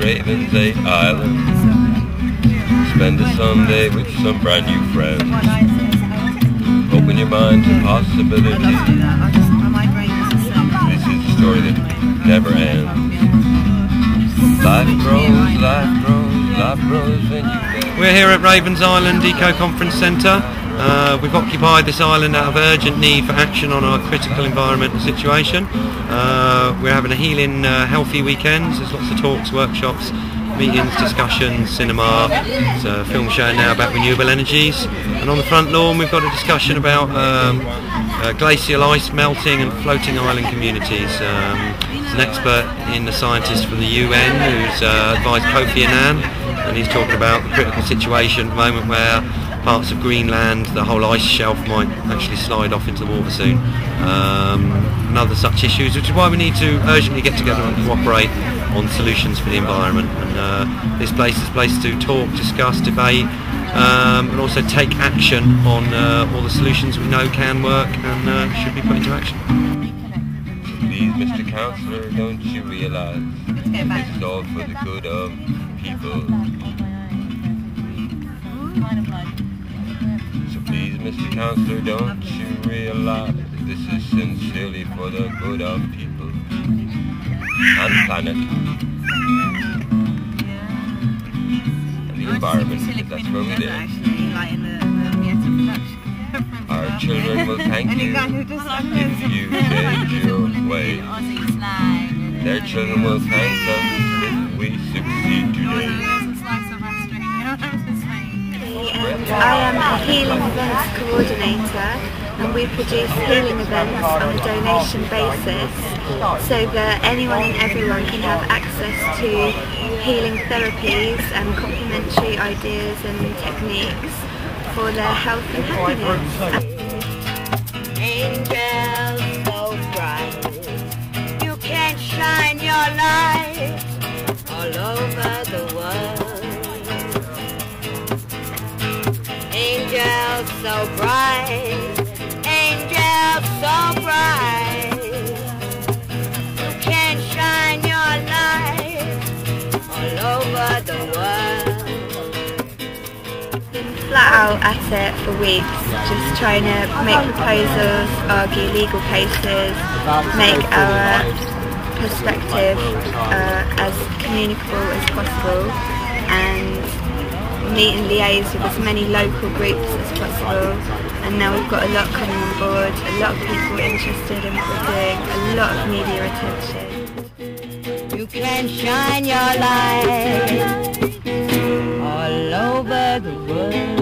Ravens Ait Island. Spend a Sunday with some brand new friends. Open your mind to possibility. This is a story that never ends. Life grows, life grows, life grows when you... We're here at Ravens Island Eco Conference Centre. We've occupied this island out of urgent need for action on our critical environmental situation. We're having a healing, healthy weekend. There's lots of talks, workshops, meetings, discussions, cinema. There's a film showing now about renewable energies. And on the front lawn we've got a discussion about glacial ice melting and floating island communities. There's an expert in the scientist from the UN who's advised Kofi Annan, and he's talking about the critical situation at the moment where parts of Greenland, the whole ice shelf might actually slide off into the water soon, and other such issues, which is why we need to urgently get together and cooperate on solutions for the environment. And this place is a place to talk, discuss, debate, and also take action on all the solutions we know can work and should be put into action. Please, Mr. Councillor, don't you realise this is all for the good of people? So please, Mr. Councillor, don't you realise this is sincerely for the good of people and planet and the environment, because that's where we live. Our children will thank you if you change your ways. Their children will thank us if we succeed today. I am a healing events coordinator, and we produce healing events on a donation basis so that anyone and everyone can have access to healing therapies and complementary ideas and techniques for their health and happiness. Angels so bright, you can shine your light all over the world. Angels so bright, angels so bright, you can shine your light all over the world. Been flat out at it for weeks, just trying to make proposals, argue legal cases, make our perspective as communicable as possible, and meet and liaise with as many local groups as possible. And now we've got a lot coming on board, a lot of people interested in what we're doing, a lot of media attention. You can shine your light all over the world.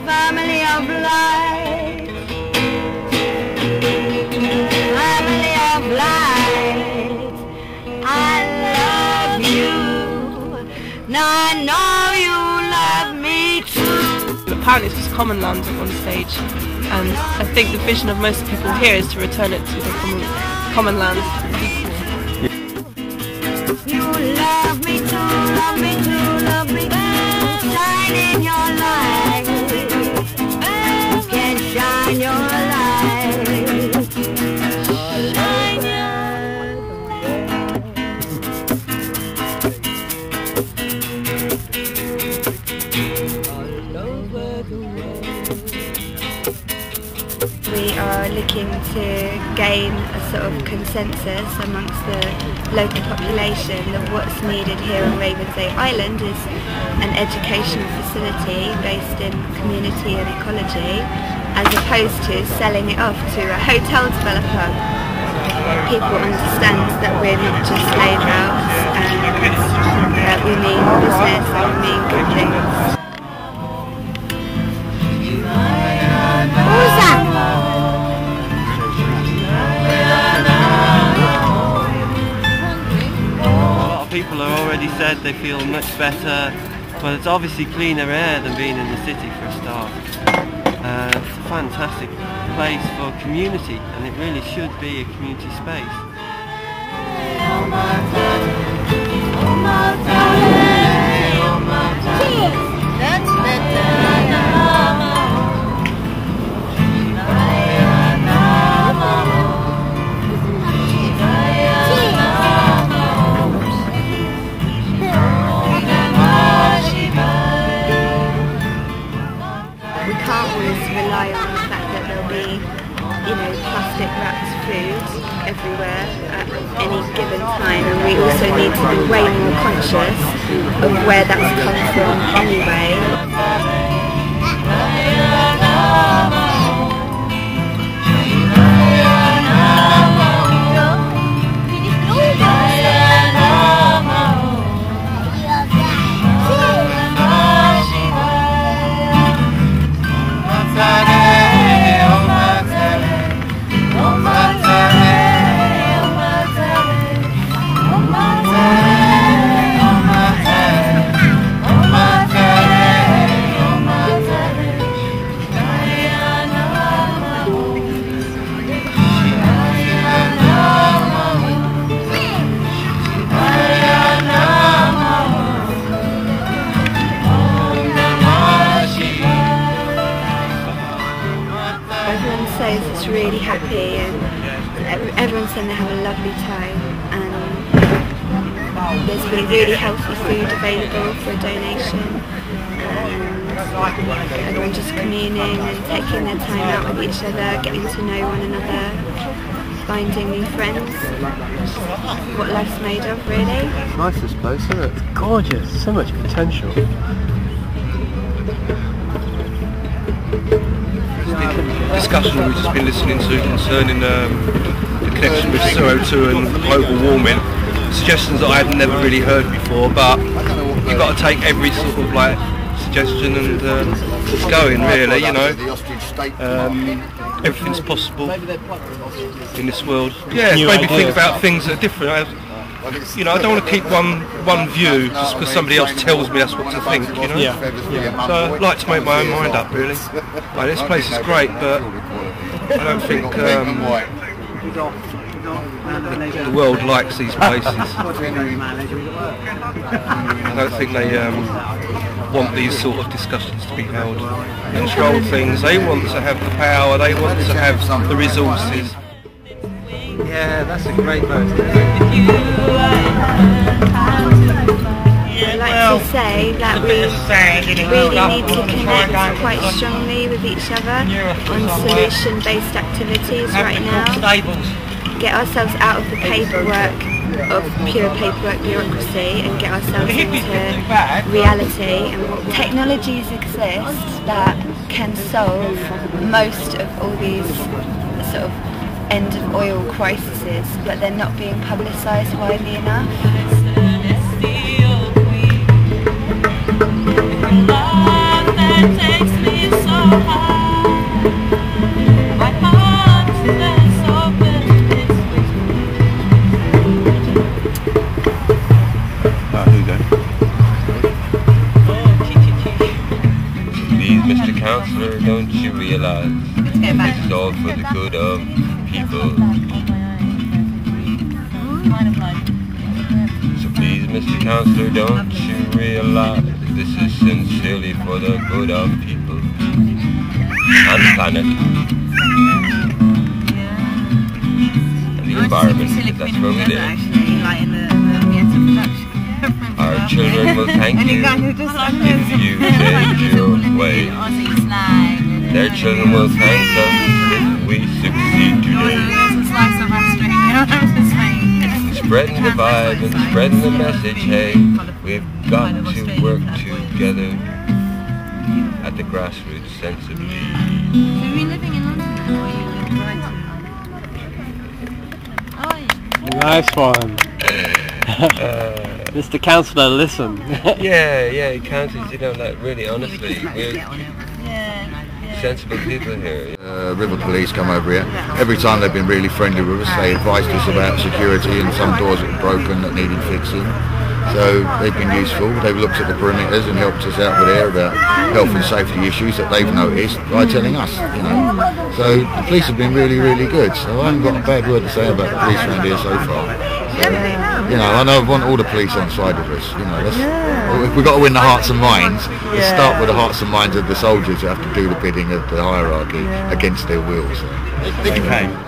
Family of light, family of light, I love you. Now I know you love me too. Apparently it's just common land on stage, and I think the vision of most people here is to return it to the common land. You love me too, love me too, love me too. Shine in your light, you can shine your light. We are looking to gain a sort of consensus amongst the local population that what's needed here on Ravens Ait Island is an educational facility based in community and ecology, as opposed to selling it off to a hotel developer. People understand that we're not just layabouts, and that we mean business and we mean good things. People have already said they feel much better. Well, it's obviously cleaner air than being in the city for a start. It's a fantastic place for community, and it really should be a community space. food everywhere at any given time, and we also need to be way more conscious of where that's come from anyway. Everyone says it's really happy, and everyone's saying they have a lovely time, and there's been really healthy food available for a donation, and everyone just communing and taking their time out with each other, getting to know one another, finding new friends. What life's made of, really. It's nice, this place, isn't it? It's gorgeous, so much potential. Discussion we've just been listening to concerning the connection with CO2 and global warming. Suggestions that I had never really heard before, but you've got to take every sort of like suggestion and it's going, really, you know. Everything's possible in this world. Yeah, maybe think about things that are different. You know, I don't want to keep one view just because somebody else tells me that's what to think, you know? Yeah. So I like to make my own mind up, really. Like, this place is great, but I don't think the world likes these places. I don't think they want these sort of discussions to be held. Control things, they want to have the power, they want to have the resources. Yeah, that's a great moment. I'd like to say that we really need to connect quite strongly with each other on solution-based activities right now. Get ourselves out of the paperwork, of pure paperwork bureaucracy, and get ourselves into reality. And technologies exist that can solve most of all these sort of end of oil crises, but they're not being publicised widely enough. Here you go. Please, Mr. Counselor, don't you realise this is all for the good of people? So please, Mr. Counselor, don't you realise this is sincerely for the good of people and the planet and the environment, because that's where we live. Our children will thank you if you take your way. Their children will thank us if we succeed today. Spreading the vibe and spreading the message, hey, we've got to work together at the grassroots sensibly. Are you living in London or are you in Brighton? Oh, yeah. Nice one. Mr. Councillor, listen. yeah, counties, you know, like really honestly, we're sensible people here. River Police come over here. Every time they've been really friendly with us. They advised us about security and some doors that were broken that needed fixing. So they've been useful. They've looked at the perimeters and helped us out with here about health and safety issues that they've noticed by telling us, you know. So the police have been really, really good. So I haven't got a bad word to say about the police around here so far. So, you know, I want all the police on side of us. You know, if we've got to win the hearts and minds, let's start with the hearts and minds of the soldiers who have to do the bidding of the hierarchy against their will. So.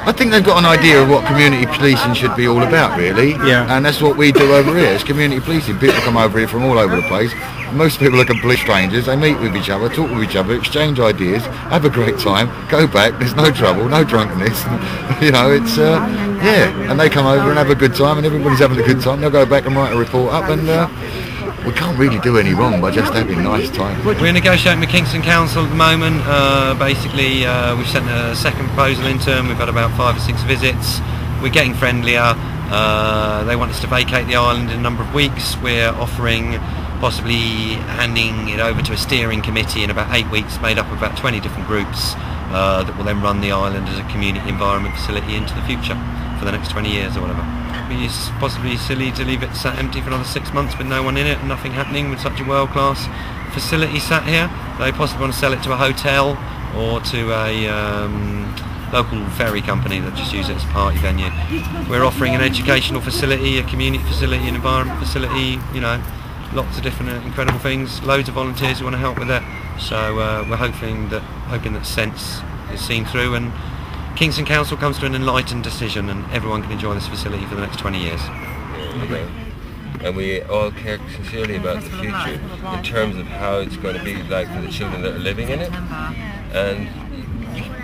I think they've got an idea of what community policing should be all about, really. Yeah. And that's what we do over here. It's community policing. People come over here from all over the place. Most people are complete strangers. They meet with each other, talk with each other, exchange ideas, have a great time, go back. There's no trouble, no drunkenness. You know, it's yeah. And they come over and have a good time, and everybody's having a good time. They'll go back and write a report up, and we can't really do any wrong by just having a nice time. We're negotiating with Kingston Council at the moment. Basically, we've sent a second proposal into them. We've had about 5 or 6 visits. We're getting friendlier. They want us to vacate the island in a number of weeks. We're offering possibly handing it over to a steering committee in about 8 weeks, made up of about 20 different groups that will then run the island as a community environment facility into the future for the next 20 years or whatever. It's possibly silly to leave it sat empty for another 6 months with no one in it and nothing happening with such a world-class facility sat here. They possibly want to sell it to a hotel or to a local ferry company that just use it as a party venue. We're offering an educational facility, a community facility, an environment facility, you know, lots of different incredible things, loads of volunteers who want to help with it. So we're hoping that sense is seen through and Kingston Council comes to an enlightened decision and everyone can enjoy this facility for the next 20 years. And we all care sincerely about the future in terms of how it's going to be like for the children that are living in it. And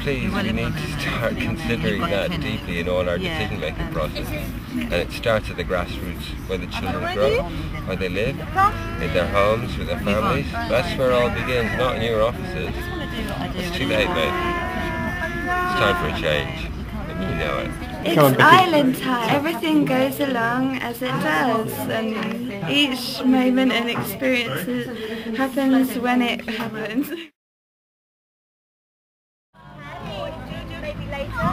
please, we need to start considering that deeply in all our decision-making processes. And it starts at the grassroots, where the children grow, where they live, in their homes, with their families. That's where it all begins, not in your offices. It's too late, mate. It's time for a change, and you know it. It's island time. Everything goes along as it does, and each moment and experience happens when it happens. Maybe later.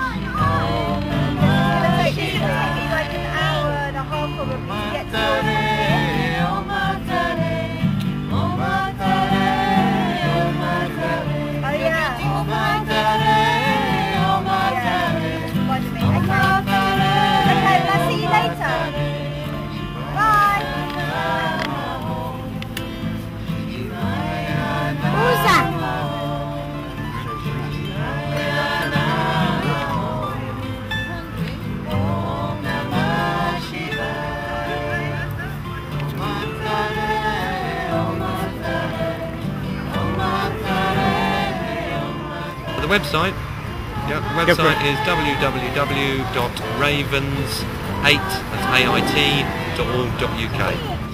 It'll take you like an hour and a half probably to get to The website, the website is www.ravensait.org.uk.